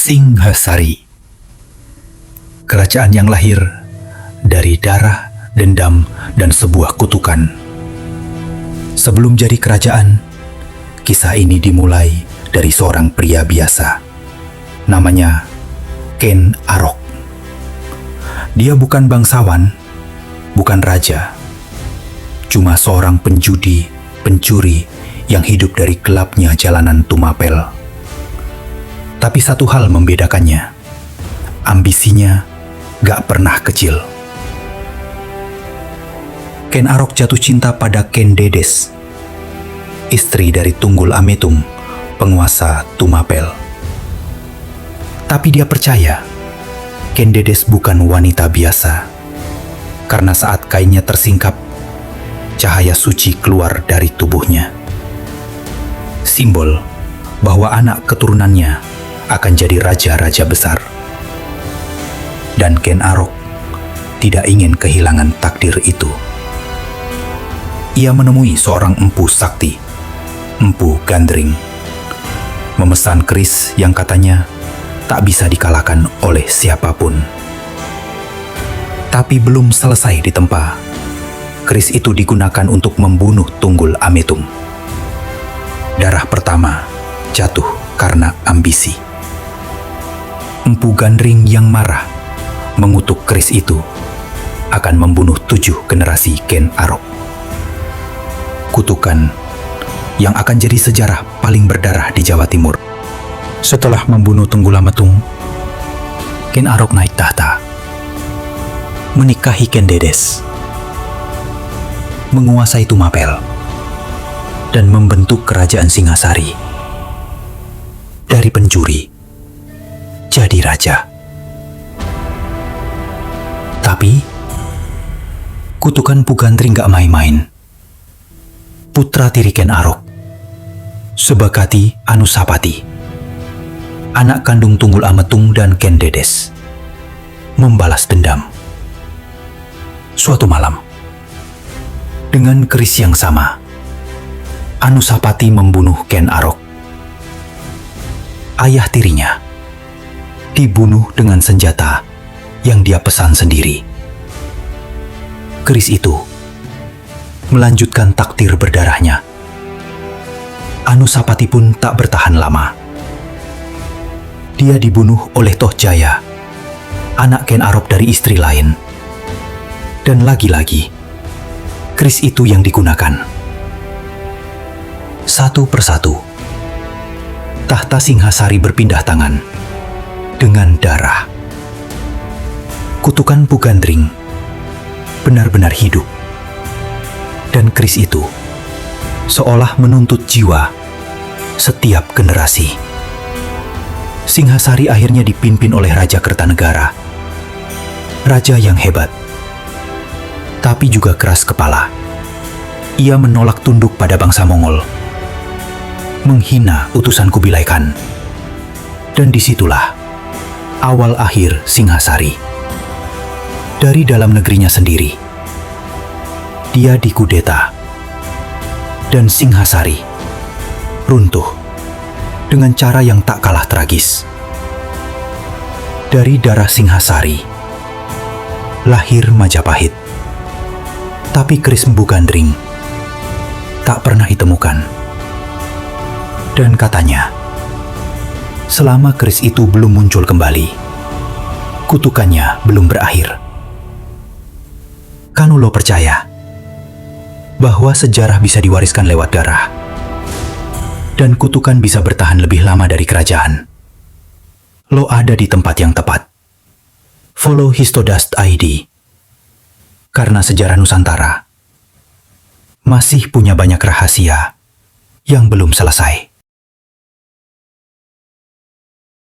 Singhasari, kerajaan yang lahir dari darah, dendam, dan sebuah kutukan. Sebelum jadi kerajaan, kisah ini dimulai dari seorang pria biasa. Namanya Ken Arok. Dia bukan bangsawan, bukan raja, cuma seorang penjudi, pencuri yang hidup dari gelapnya jalanan Tumapel. Tapi satu hal membedakannya, ambisinya gak pernah kecil. Ken Arok jatuh cinta pada Ken Dedes, istri dari Tunggul Ametung, penguasa Tumapel. Tapi dia percaya Ken Dedes bukan wanita biasa, karena saat kainnya tersingkap, cahaya suci keluar dari tubuhnya. Simbol bahwa anak keturunannya akan jadi raja-raja besar. Dan Ken Arok tidak ingin kehilangan takdir itu. Ia menemui seorang empu sakti, Empu Gandring, memesan keris yang katanya tak bisa dikalahkan oleh siapapun. Tapi belum selesai ditempa, keris itu digunakan untuk membunuh Tunggul Ametung. Darah pertama jatuh karena ambisi. Empu Gandring yang marah mengutuk keris itu akan membunuh 7 generasi Ken Arok. Kutukan yang akan jadi sejarah paling berdarah di Jawa Timur. Setelah membunuh Tunggul Ametung, Ken Arok naik tahta, menikahi Ken Dedes, menguasai Tumapel, dan membentuk kerajaan Singhasari. Dari pencuri jadi raja. Tapi kutukan Empu Gandring gak main-main. Putra tiri Ken Arok, Sebakati Anusapati, anak kandung Tunggul Ametung dan Ken Dedes, membalas dendam. Suatu malam, dengan keris yang sama, Anusapati membunuh Ken Arok. Ayah tirinya dibunuh dengan senjata yang dia pesan sendiri. Keris itu melanjutkan takdir berdarahnya. Anusapati pun tak bertahan lama. Dia dibunuh oleh Toh Jaya, anak Ken Arok dari istri lain. Dan lagi-lagi, keris itu yang digunakan. Satu persatu, tahta Singhasari berpindah tangan dengan darah. Kutukan Empu Gandring benar-benar hidup. Dan keris itu seolah menuntut jiwa setiap generasi. Singhasari akhirnya dipimpin oleh Raja Kertanegara. Raja yang hebat, tapi juga keras kepala. Ia menolak tunduk pada bangsa Mongol, menghina utusan Kubilai Khan. Dan disitulah awal akhir Singhasari. Dari dalam negerinya sendiri, dia dikudeta, dan Singhasari runtuh dengan cara yang tak kalah tragis. Dari darah Singhasari lahir Majapahit, tapi keris Empu Gandring tak pernah ditemukan. Dan katanya, selama keris itu belum muncul kembali, kutukannya belum berakhir. Kanulo percaya bahwa sejarah bisa diwariskan lewat darah, dan kutukan bisa bertahan lebih lama dari kerajaan. Lo ada di tempat yang tepat. Follow Histodust ID, karena sejarah Nusantara masih punya banyak rahasia yang belum selesai.